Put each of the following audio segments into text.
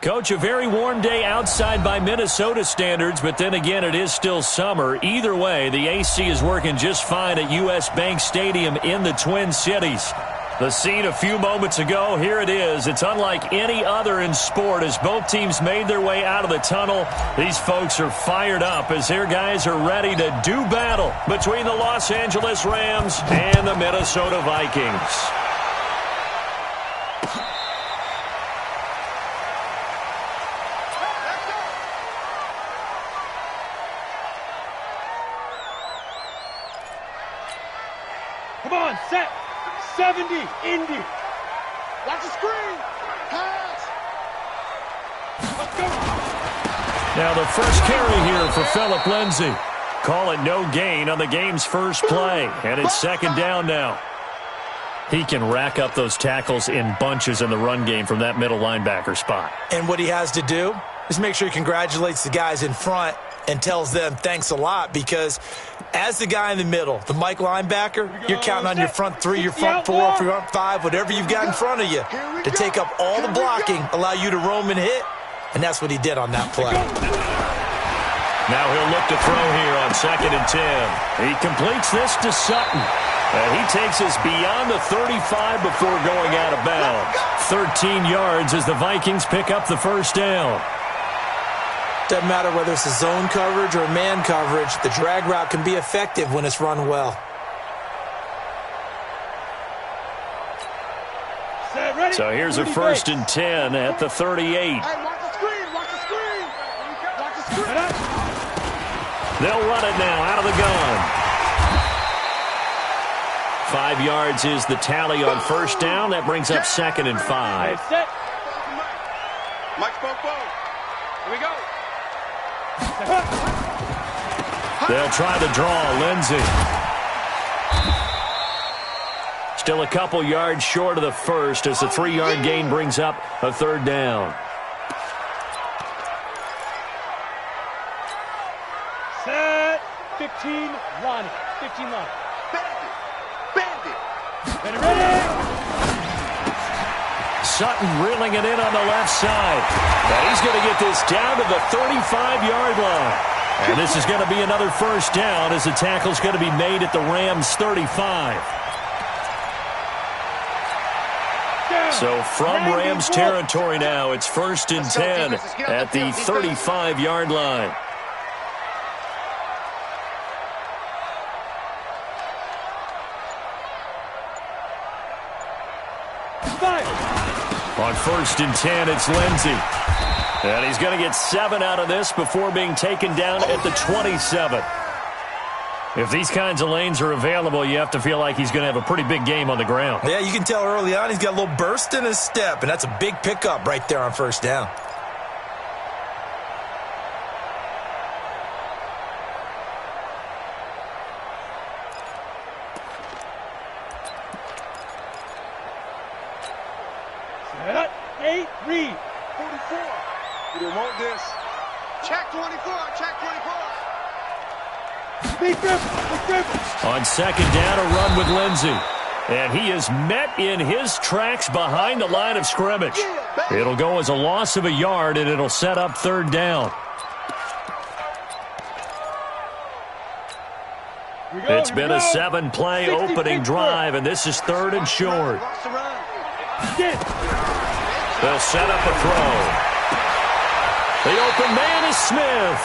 Coach, a very warm day outside by Minnesota standards, but then again, it is still summer. Either way, the AC is working just fine at U.S. Bank Stadium in the Twin Cities. The scene a few moments ago, here it is. It's unlike any other in sport as both teams made their way out of the tunnel. These folks are fired up as their guys are ready to do battle between the Los Angeles Rams and the Minnesota Vikings. Come on, set. 70, Indy. Watch the screen. Pass. Let's go. Now the first carry here for Phillip Lindsay. Call it no gain on the game's first play, and it's second down now. He can rack up those tackles in bunches in the run game from that middle linebacker spot. And what he has to do is make sure he congratulates the guys in front and tells them thanks a lot, because as the guy in the middle, the Mike linebacker, you're counting on your front three, your front four, your front five, whatever you've got in front of you to take up all the blocking, allow you to roam and hit, and that's what he did on that play. Now he'll look to throw here on 2nd and 10. He completes this to Sutton. And he takes us beyond the 35 before going out of bounds. 13 yards as the Vikings pick up the first down. Doesn't matter whether it's a zone coverage or a man coverage, the drag route can be effective when it's run well. So here's a 1st and 10 at the 38. Hey, watch the screen, watch the screen. Watch the screen. They'll run it now out of the gun. 5 yards is the tally on first down. That brings up 2nd and 5. Set. Mike spoke both. Here we go. They'll try to draw Lindsay. Still a couple yards short of the first as the 3-yard gain brings up a 3rd down. Set. 15, line. 15 line. Ready. Sutton reeling it in on the left side. And he's going to get this down to the 35-yard line. And this is going to be another first down as the tackle's going to be made at the Rams' 35. So from Rams territory now, it's 1st and 10 at the 35-yard line. On 1st and 10, it's Lindsay. And he's going to get 7 out of this before being taken down at the 27. If these kinds of lanes are available, you have to feel like he's going to have a pretty big game on the ground. Yeah, you can tell early on he's got a little burst in his step, and that's a big pickup right there on first down. Read. 44. You don't want this. Check 24. Check 24. Big grip. On 2nd down, a run with Lindsay. And he is met in his tracks behind the line of scrimmage. It'll go as a loss of a yard, and it'll set up 3rd down. It's been a 7-play opening drive, and this is 3rd and short. They'll set up a throw. The open man is Smith.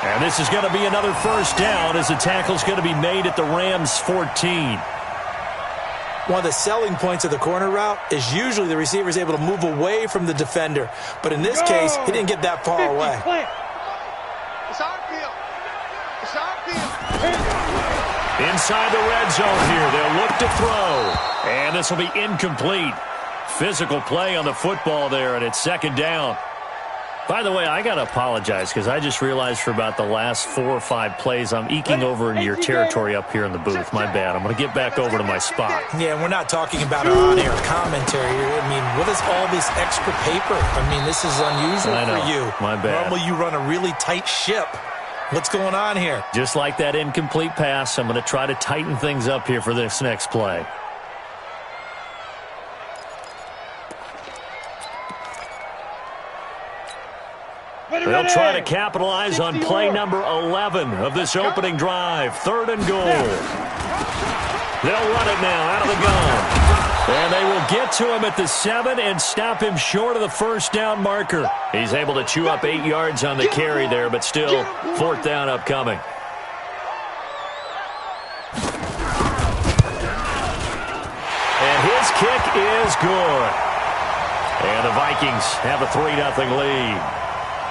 And this is going to be another first down as the tackle's going to be made at the Rams' 14. One of the selling points of the corner route is usually the receiver is able to move away from the defender. But in this case, he didn't get that far away. It's our field. It's our field. Inside the red zone here, they'll look to throw. And this will be incomplete. Physical play on the football there, and it's 2nd down. By the way, I got to apologize because I just realized for about the last 4 or 5 plays, I'm eking over into your territory up here in the booth. My bad. I'm going to get back over to my spot. Yeah, we're not talking about our on-air commentary here. I mean, what is all this extra paper? I mean, this is unusual for you. My bad. Normally you run a really tight ship. What's going on here? Just like that incomplete pass, I'm going to try to tighten things up here for this next play. They'll try to capitalize on play number 11 of this opening drive. 3rd and goal. They'll run it now out of the gun. And they will get to him at the 7 and stop him short of the first down marker. He's able to chew up 8 yards on the carry there, but still 4th down upcoming. And his kick is good. And the Vikings have a 3-0 lead.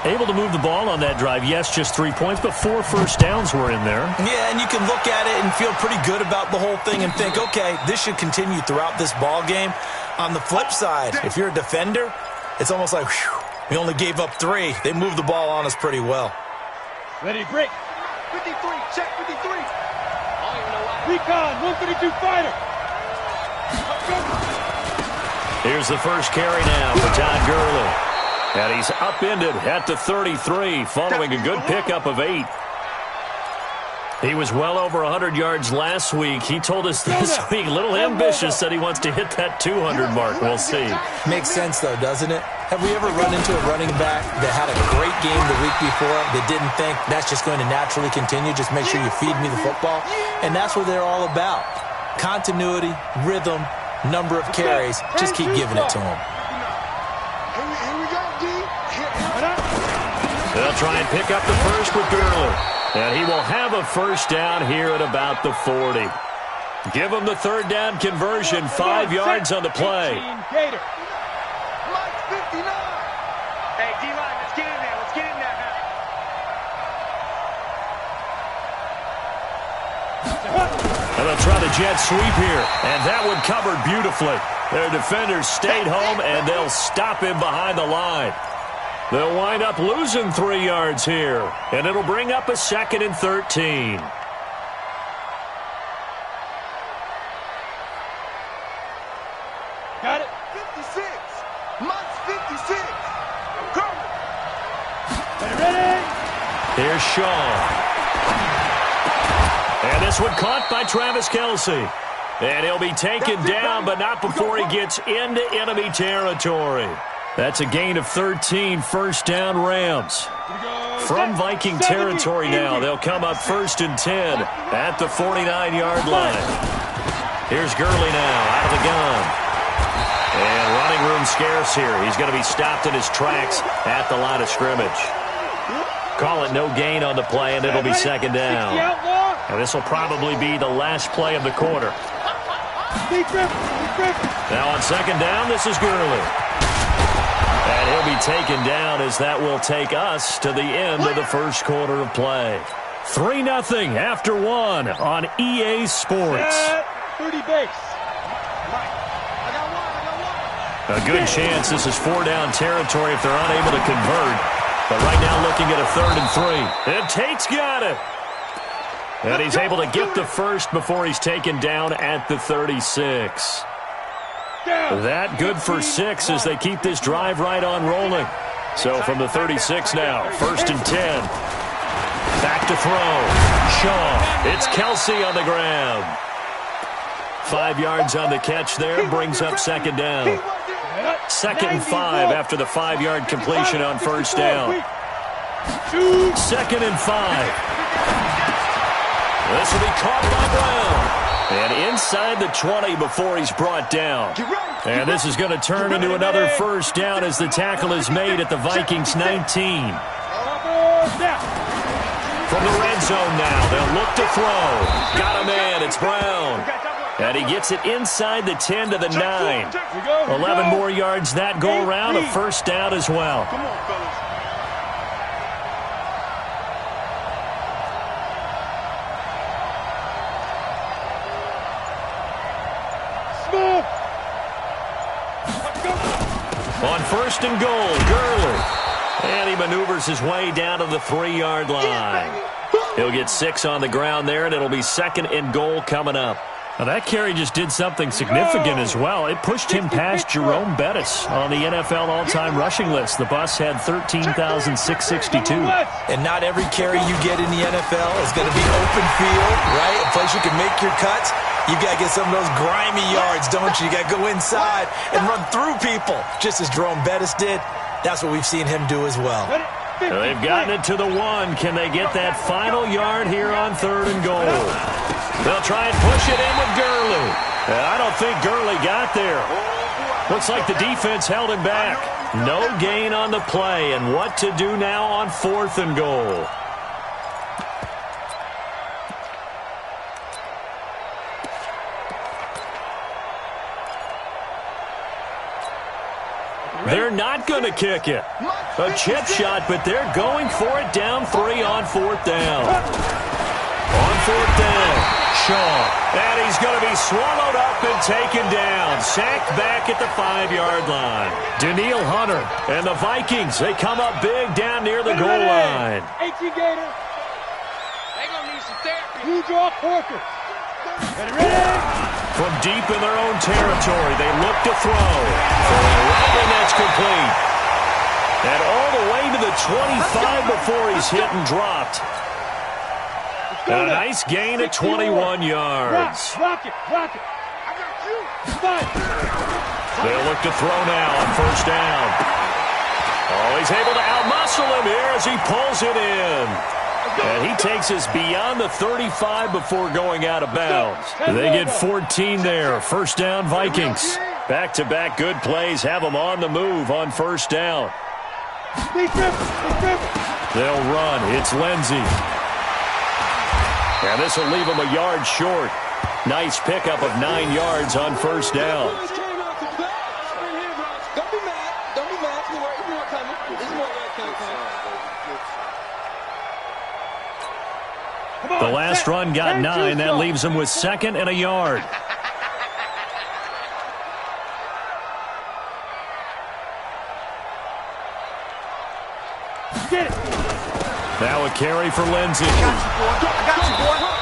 Able to move the ball on that drive. Yes, just 3 points, but 4 first downs were in there. Yeah, and you can look at it and feel pretty good about the whole thing and think, okay, this should continue throughout this ball game. On the flip side, if you're a defender, it's almost like, whew, we only gave up 3. They moved the ball on us pretty well. Ready, break. 53, check 53. Recon, 152 fighter. Here's the first carry now for Todd Gurley. And he's upended at the 33, following a good pickup of 8. He was well over 100 yards last week. He told us this week, a little ambitious, that he wants to hit that 200 mark. We'll see. Makes sense, though, doesn't it? Have we ever run into a running back that had a great game the week before that didn't think that's just going to naturally continue? Just make sure you feed me the football. And that's what they're all about. Continuity, rhythm, number of carries. Just keep giving it to them. They'll try and pick up the first with Gurley. And he will have a first down here at about the 40. Give him the 3rd down conversion, 5 yards on the play. Hey, D-line, let's get in there. Let's get in there now. And they'll try the jet sweep here. And that one covered beautifully. Their defenders stayed home, and they'll stop him behind the line. They'll wind up losing 3 yards here, and it'll bring up a 2nd and 13. Got it. 56. Mike's 56. Ready. Here's Shaw. And this one caught by Travis Kelce. And he'll be taken down, but not before he gets into enemy territory. That's a gain of 13, first down Rams. From Viking territory now, they'll come up 1st and 10 at the 49-yard line. Here's Gurley now out of the gun. And running room scarce here. He's going to be stopped in his tracks at the line of scrimmage. Call it no gain on the play, and it'll be 2nd down. And this will probably be the last play of the quarter. Now on 2nd down, this is Gurley. And he'll be taken down as that will take us to the end of the first quarter of play. 3-0 after 1 on EA Sports. 30 base. A good chance this is 4-down territory if they're unable to convert. But right now looking at a 3rd and 3. And Tate's got it. And he's able to get the first before he's taken down at the 36. That good for 6 as they keep this drive right on rolling. So from the 36 now, 1st and 10. Back to throw. Shaw. It's Kelce on the ground. 5 yards on the catch there. Brings up 2nd down. 2nd and 5 after the 5-yard completion on 1st down. 2nd and 5. This will be caught by Brown. And inside the 20 before he's brought down. And this is going to turn into another first down as the tackle is made at the Vikings 19. From the red zone now, they'll look to throw. Got a man, it's Brown. And he gets it inside the 10 to the 9. 11 more yards that go around, a first down as well. Come on, fellas. On 1st and goal, Gurley. And he maneuvers his way down to the 3-yard line. He'll get 6 on the ground there, and it'll be 2nd and goal coming up. Now that carry just did something significant as well. It pushed him past Jerome Bettis on the NFL all-time rushing list. The bus had 13,662. And not every carry you get in the NFL is going to be open field, right? A place you can make your cuts. You got to get some of those grimy yards, don't you? You got to go inside and run through people, just as Jerome Bettis did. That's what we've seen him do as well. They've gotten it to the 1. Can they get that final yard here on 3rd and goal? They'll try and push it in with Gurley. I don't think Gurley got there. Looks like the defense held him back. No gain on the play, and what to do now on 4th and goal? They're not going to kick it. A chip shot, but they're going for it down 3 on 4th down. On 4th down, Shaw. And he's going to be swallowed up and taken down. Sacked back at the 5-yard line. Daniil Hunter and the Vikings, they come up big down near the goal line. 18 Gator. They're going to need some therapy. You draw Porter. Ready? From deep in their own territory, they look to throw. And that's complete. And all the way to the 25 before he's hit and dropped. And a nice gain of 21 yards. Block it. I got you. They'll look to throw now on 1st down. Oh, he's able to outmuscle him here as he pulls it in. And he takes us beyond the 35 before going out of bounds. They get 14 there. 1st down, Vikings. Back-to-back good plays have them on the move on 1st down. They'll run. It's Lindsey. And this will leave them a yard short. Nice pickup of 9 yards on 1st down. Don't be mad. Don't be mad. It's more coming. It's more coming. The last run got 9. That leaves them with 2nd and a yard. Get it. Now a carry for Lindsey.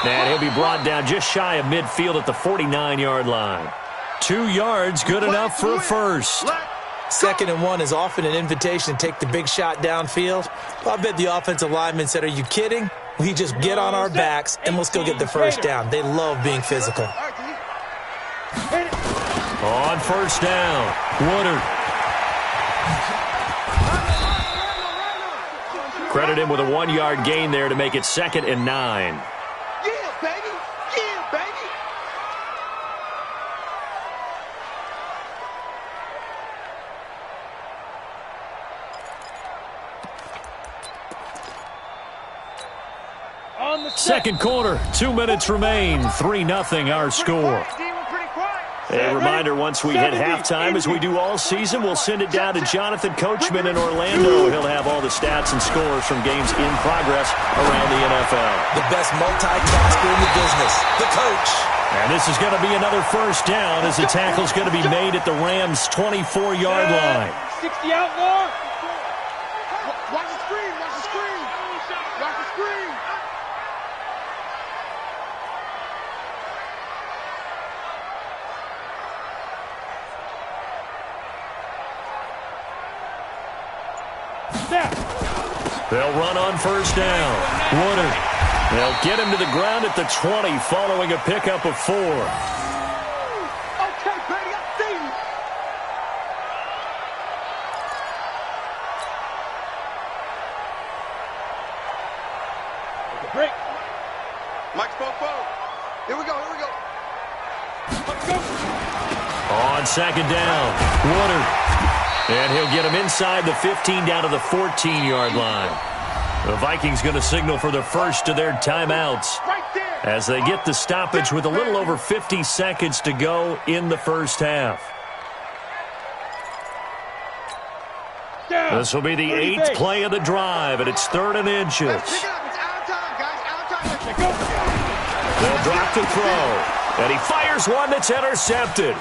And he'll be brought down just shy of midfield at the 49-yard line. 2 yards, good enough for a first. 2nd and 1 is often an invitation to take the big shot downfield. Well, I bet the offensive lineman said, are you kidding? We just get on our backs and let's go get the 1st down. They love being physical. On 1st down, Woodard. Credit him with a 1-yard gain there to make it 2nd and 9. Yeah, baby. Yeah, baby. Second quarter, 2 minutes remain. 3-0 our score. A reminder, once we hit halftime, as we do all season, we'll send it down to Jonathan Coachman in Orlando. He'll have all the stats and scores from games in progress around the NFL. The best multitasker in the business, the coach. And this is going to be another 1st down as the tackle's going to be made at the Rams' 24-yard line. 60 out more. Watch the screen. Watch the screen. Watch the screen. They'll run on 1st down. Woodard. They'll get him to the ground at the 20 following a pickup of 4. Okay, baby, I see you. Break. Mike spoke forward. Here we go. On 2nd down, Woodard. And he'll get him inside the 15 down to the 14-yard line. The Vikings going to signal for the first of their timeouts as they get the stoppage with a little over 50 seconds to go in the first half. This will be the 8th play of the drive, and it's 3rd and inches. It's out of time, guys. Out of time. They'll drop the throw, and he fires one that's intercepted.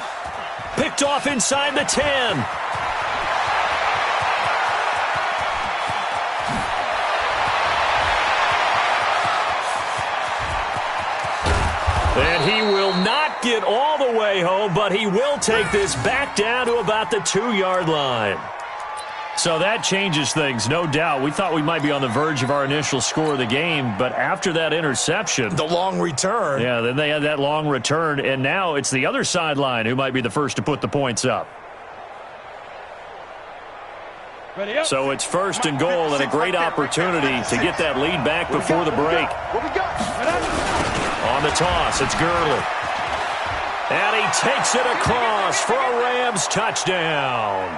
Picked off inside the 10. And he will not get all the way home, but he will take this back down to about the 2-yard line. So that changes things, no doubt. We thought we might be on the verge of our initial score of the game, but after that interception, The long return. yeah, then they had that long return, and now it's the other sideline who might be the first to put the points up. So it's first and goal and a great opportunity to get that lead back before the break. On the toss, it's Gurley. And he takes it across for a Rams touchdown.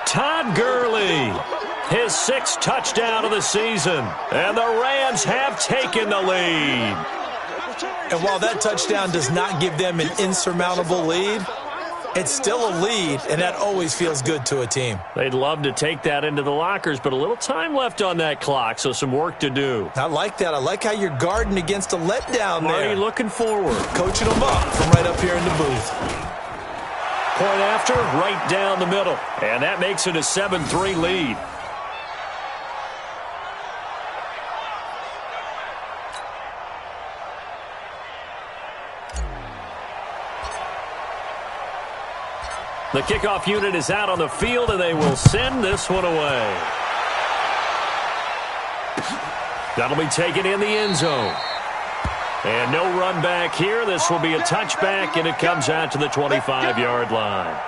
Todd Gurley, his 6th touchdown of the season. And the Rams have taken the lead. And while that touchdown does not give them an insurmountable lead, it's still a lead, and that always feels good to a team. They'd love to take that into the lockers, but a little time left on that clock, so some work to do. I like that. I like how you're guarding against a letdown there. Already looking forward. Coaching them up from right up here in the booth. Point after, right down the middle. And that makes it a 7-3 lead. The kickoff unit is out on the field, and they will send this one away. That'll be taken in the end zone. And no run back here. This will be a touchback, and it comes out to the 25-yard line.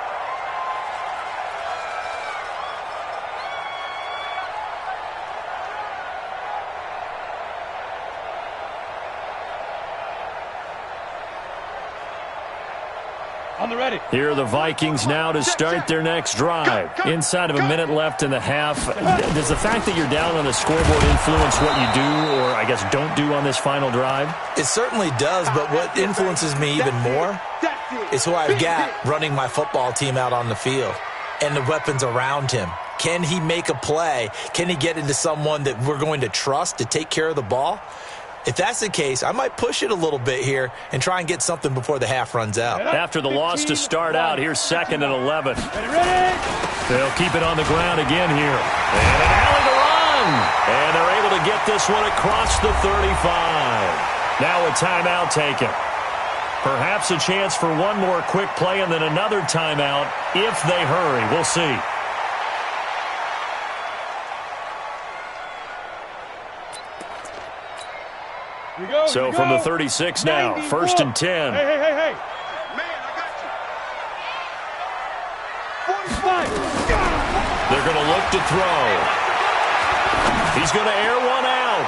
On the ready. Here are the Vikings now to start their next drive. Inside of a minute left in the half. Does the fact that you're down on the scoreboard influence what you do, or I guess don't do on this final drive? It certainly does, but what influences me even more is who I've got running my football team out on the field and the weapons around him. Can he make a play? Can he get into someone that we're going to trust to take care of the ball? If that's the case, I might push it a little bit here and try and get something before the half runs out. After the loss to start out, here's 2nd and 11. They'll keep it on the ground again here. And an alley to run. And they're able to get this one across the 35. Now a timeout taken. Perhaps a chance for one more quick play and then another timeout if they hurry. We'll see. So from the 36 now, 1st and 10. Hey. Man, I got you. 45. They're going to look to throw. He's going to air one out.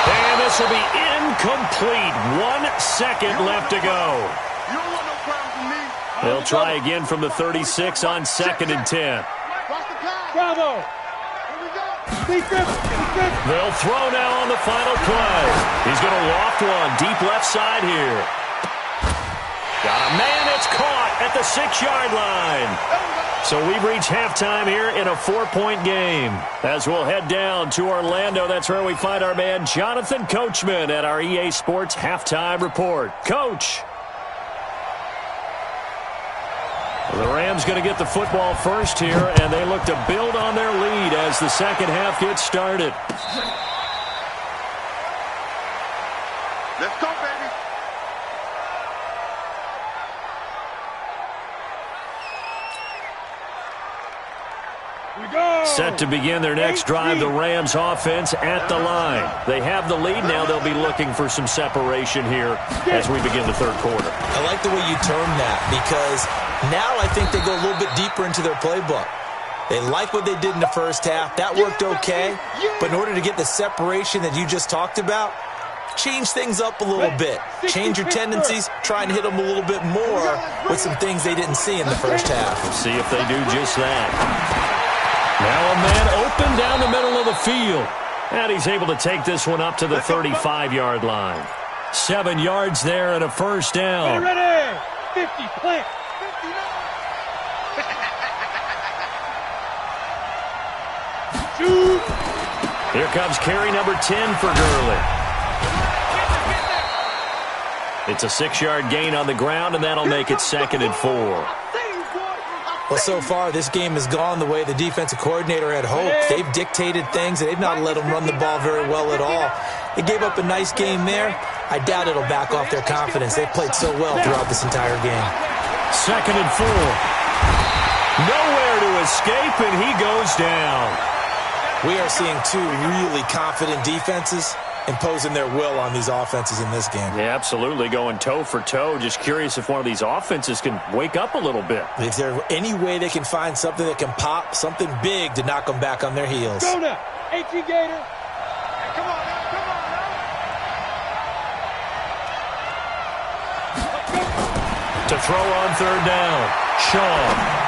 And this will be incomplete. 1 second left to go. You don't want no problem from me. They'll try again from the 36 on 2nd and 10. Watch the pass. Bravo. Here we go. They'll throw now on the final play. He's going to loft one deep left side here. Got a man that's caught at the 6-yard line. So we've reached halftime here in a 4-point game. As we'll head down to Orlando, that's where we find our man Jonathan Coachman at our EA Sports Halftime Report. Coach. The Rams going to get the football first here, and they look to build on their lead as the second half gets started. Let's go, baby. We go. Set to begin their next drive, the Rams offense at the line. They have the lead now. They'll be looking for some separation here as we begin the third quarter. I like the way you term that because now I think they go a little bit deeper into their playbook. They like what they did in the first half. That worked okay. But in order to get the separation that you just talked about, change things up a little bit. Change your tendencies. Try and hit them a little bit more with some things they didn't see in the first half. We'll see if they do just that. Now a man open down the middle of the field. And he's able to take this one up to the 35-yard line. 7 yards there and a first down. Ready. 50, plant. Here comes carry number 10 for Gurley. It's a 6-yard gain on the ground, and that'll make it 2nd and 4. Well, so far, this game has gone the way the defensive coordinator had hoped. They've dictated things, and they've not let them run the ball very well at all. They gave up a nice game there. I doubt it'll back off their confidence. They've played so well throughout this entire game. 2nd and 4. Nowhere to escape, and he goes down. We are seeing two really confident defenses, imposing their will on these offenses in this game. Yeah, absolutely, going toe for toe. Just curious if one of these offenses can wake up a little bit. If there's any way they can find something that can pop, something big to knock them back on their heels. Go now, 18 Gator. Hey, come on now, To throw on third down, Shaw.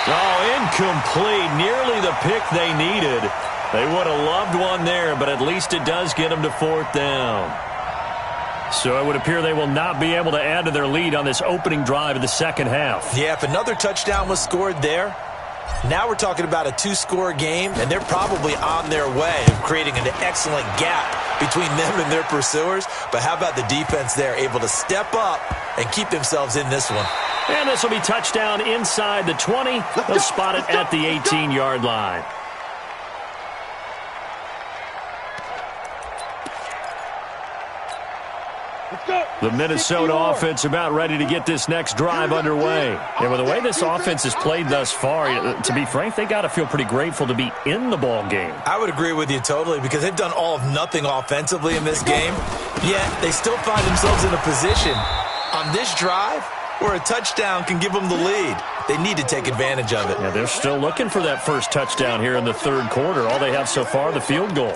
Oh, incomplete. Nearly the pick they needed. They would have loved one there, but at least it does get them to fourth down. So it would appear they will not be able to add to their lead on this opening drive of the second half. Yeah, if another touchdown was scored there, now we're talking about a two-score game, and they're probably on their way of creating an excellent gap between them and their pursuers. But how about the defense there, able to step up and keep themselves in this one? And this will be touchdown inside the 20. They'll spot it at the 18-yard line. The Minnesota offense about ready to get this next drive underway. And with the way this offense has played thus far, to be frank, they got to feel pretty grateful to be in the ball game. I would agree with you totally because they've done all of nothing offensively in this game, yet they still find themselves in a position on this drive where a touchdown can give them the lead. They need to take advantage of it. Yeah, they're still looking for that first touchdown here in the third quarter. All they have so far, the field goal.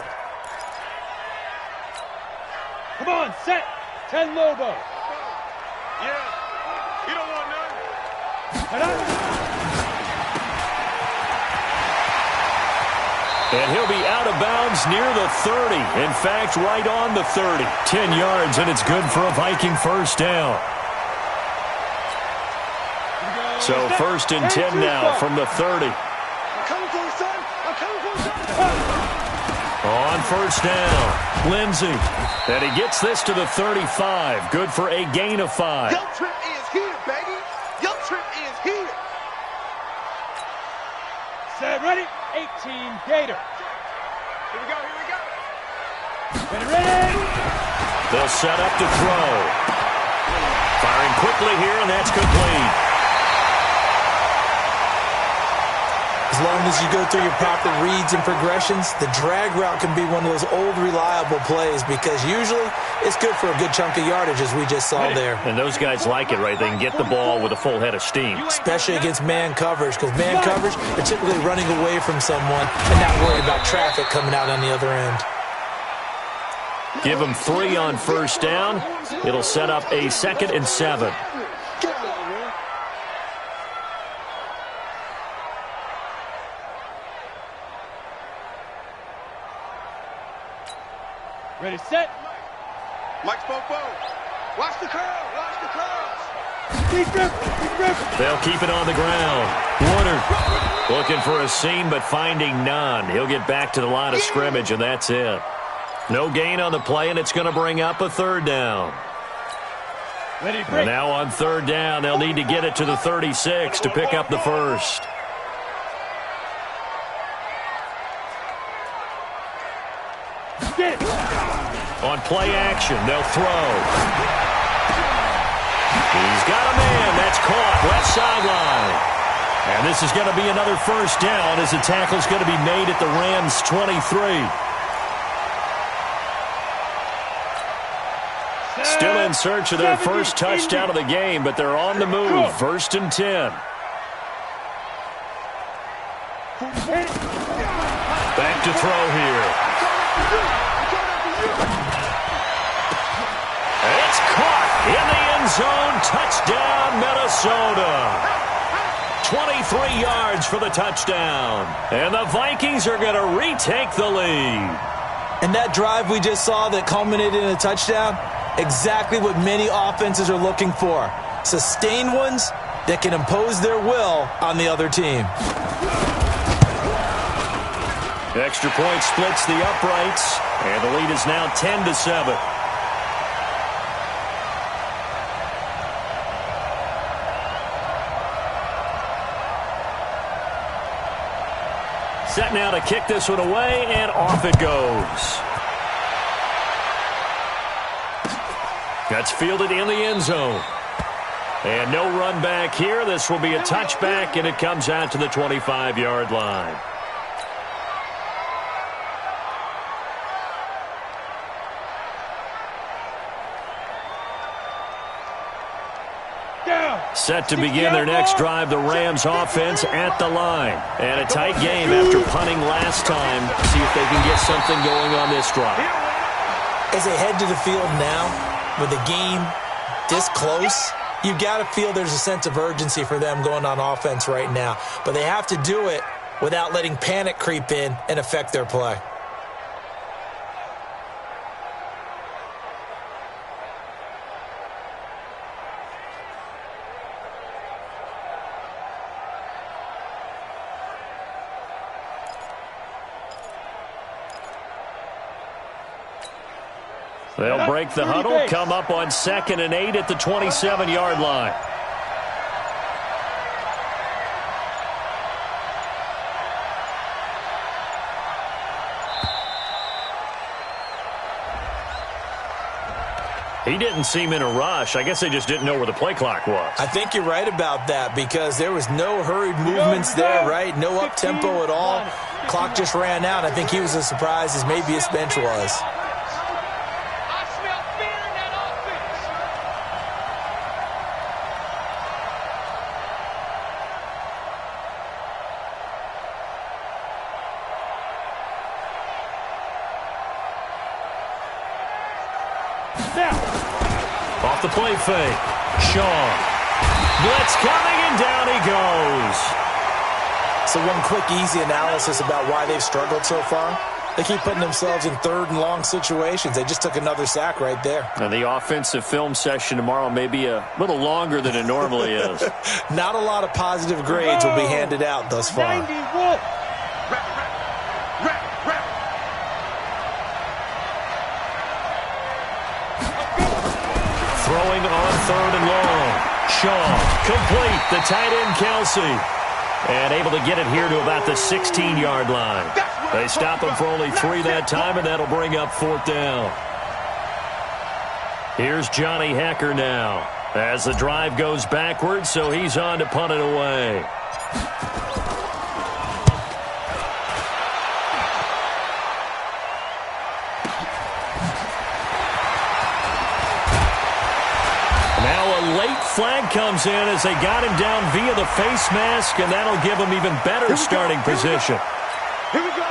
Come on, set. 10 Lobo. Yeah. You don't want none. And he'll be out of bounds near the 30. In fact, right on the 30. 10 yards, and it's good for a Viking first down. So first and 10 now from the 30. I'm coming for you, son. I'm coming for you, son. On first down, Lindsey. And he gets this to the 35. Good for a gain of 5. Your trip is here, baby. Your trip is here. Set, ready? 18 Gator. Here we go, here we go. Ready? They'll set up to throw. Firing quickly here, and that's complete. As long as you go through your proper reads and progressions, the drag route can be one of those old reliable plays because usually it's good for a good chunk of yardage as we just saw there. And those guys like it, right? They can get the ball with a full head of steam. Especially against man coverage because man coverage, they're typically running away from someone and not worried about traffic coming out on the other end. Give them 3 on first down. It'll set up a 2nd and 7. Ready, set. Mike Popo. Watch the curl. Watch the curls. Deep grip. They'll keep it on the ground. Woodard looking for a seam, but finding none. He'll get back to the line of scrimmage, and that's it. No gain on the play, and it's going to bring up a third down. Ready, break. And now on third down, they'll need to get it to the 36 to pick up the first. Get it. On play action, they'll throw. He's got a man. That's caught. Left sideline. And this is going to be another first down as the tackle's going to be made at the Rams' 23. Still in search of their first touchdown of the game, but they're on the move. First and 10. Back to throw here. It's caught in the end zone. Touchdown, Minnesota. 23 yards for the touchdown. And the Vikings are going to retake the lead. And that drive we just saw that culminated in a touchdown, exactly what many offenses are looking for. Sustained ones that can impose their will on the other team. Extra point splits the uprights, and the lead is now 10-7. Set now to kick this one away, and off it goes. That's fielded in the end zone. And no run back here. This will be a touchback, and it comes out to the 25-yard line. Set to begin their next drive, the Rams offense at the line. And a tight game after punting last time. See if they can get something going on this drive. As they head to the field now, with the game this close, you've got to feel there's a sense of urgency for them going on offense right now. But they have to do it without letting panic creep in and affect their play. They'll break the huddle, come up on 2nd and 8 at the 27-yard line. He didn't seem in a rush. I guess they just didn't know where the play clock was. I think you're right about that because there was no hurried movements there, right? No up-tempo at all. Clock just ran out. I think he was as surprised as maybe his bench was. Off the play fake. Shaw. Blitz coming, and down he goes. So one quick, easy analysis about why they've struggled so far. They keep putting themselves in 3rd and long situations. They just took another sack right there. Now the offensive film session tomorrow may be a little longer than it normally is. Not a lot of positive grades will be handed out thus far. 90 Wolf. Throwing on 3rd and long. Shaw, complete. The tight end, Kelsey. And able to get it here to about the 16-yard line. They stop him for only 3 that time, and that'll bring up 4th down. Here's Johnny Hecker now. As the drive goes backwards, so he's on to punt it away. Flag comes in as they got him down via the face mask, and that'll give him even better starting position. Here we go.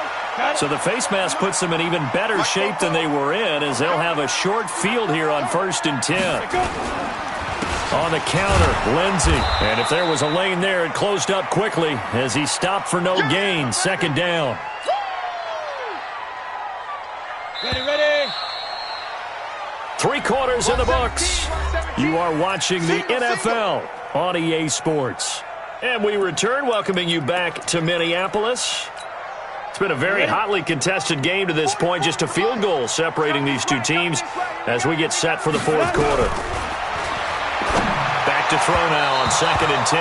So the face mask puts them in even better shape than they were in, as they'll have a short field here on 1st and 10. On the counter, Lindsey. And if there was a lane there, it closed up quickly as he stopped for no gain. 2nd down. Ready. 3 quarters in the books. You are watching the NFL on EA Sports. And we return, welcoming you back to Minneapolis. It's been a very hotly contested game to this point. Just a field goal separating these two teams as we get set for the 4th quarter. Back to throw now on 2nd and 10.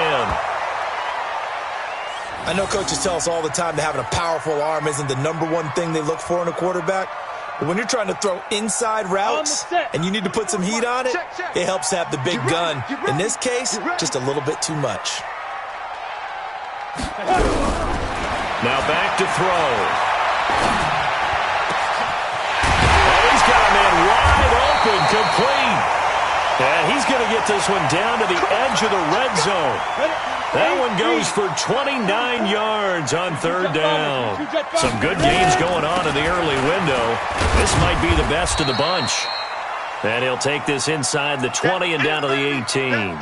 I know coaches tell us all the time that having a powerful arm isn't the #1 thing they look for in a quarterback. But when you're trying to throw inside routes and you need to put some heat on it, it helps to have the big gun. In this case, just a little bit too much. Now back to throw. Oh, he's got a man wide open, complete. And he's going to get this one down to the edge of the red zone. That one goes for 29 yards on 3rd down. Some good games going on in the early window. This might be the best of the bunch. And he'll take this inside the 20 and down to the 18.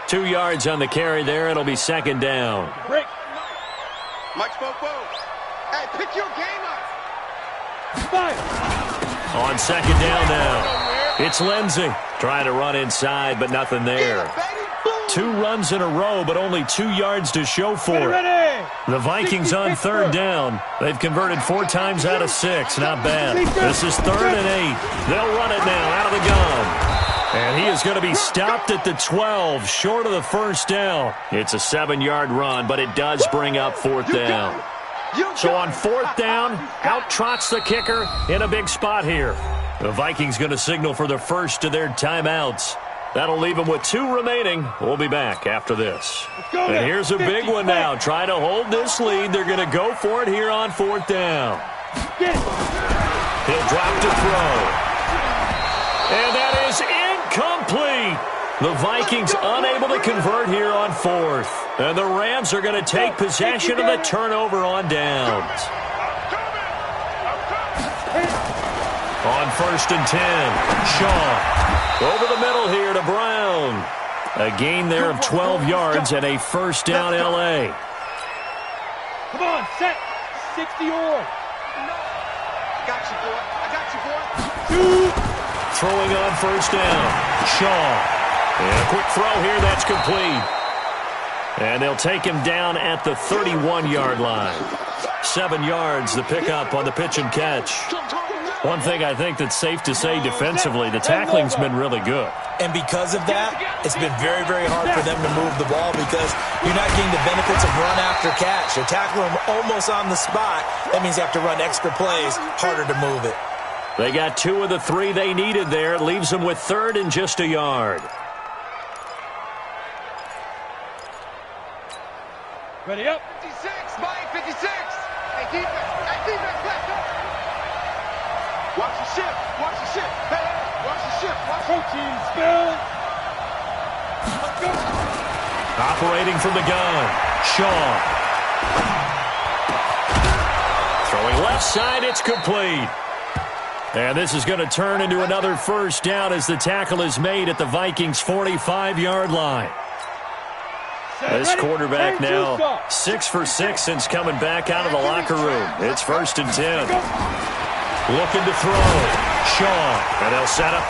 2 yards on the carry there. It'll be 2nd down. Mike spoke. Hey, pick your game up. On 2nd down now. It's Lindsey trying to run inside, but nothing there. 2 runs in a row, but only 2 yards to show for it. The Vikings on 3rd down. They've converted 4 times out of 6. Not bad. This is 3rd and 8. They'll run it now out of the gun. And he is going to be stopped at the 12, short of the 1st down. It's a 7-yard run, but it does bring up 4th down. So on 4th down, out trots the kicker in a big spot here. The Vikings going to signal for the first of their timeouts. That'll leave them with 2 remaining. We'll be back after this. And here's a big one now. Trying to hold this lead. They're going to go for it here on 4th down. He'll drop to throw. And that is incomplete. The Vikings unable to convert here on fourth. And the Rams are going to take possession of the turnover on downs. On 1st and 10, Shaw. Over the middle here to Brown. A gain there of 12 yards and a first down L.A. Come on, set. 60 or. Got you, boy. I got you, boy. Throwing on first down. Shaw. And a quick throw here, that's complete. And they'll take him down at the 31-yard line. 7 yards, the pickup on the pitch and catch. One thing I think that's safe to say defensively, the tackling's been really good. And because of that, it's been very, very hard for them to move the ball because you're not getting the benefits of run after catch. You're tackling them almost on the spot. That means you have to run extra plays, harder to move it. They got 2 of the 3 they needed there. It leaves them with 3rd and just a yard. Ready up. 56, Mike, 56. Hey, defense, back up. Watch the ship, watch the ship. Hey, watch the ship, watch the Protein spill. Let's go. Operating from the gun, Shaw. Throwing left side, it's complete. And this is going to turn into another first down as the tackle is made at the Vikings' 45-yard line. This quarterback now 6 for 6 since coming back out of the locker room. It's 1st and 10. Looking to throw. Shaw. And they'll set up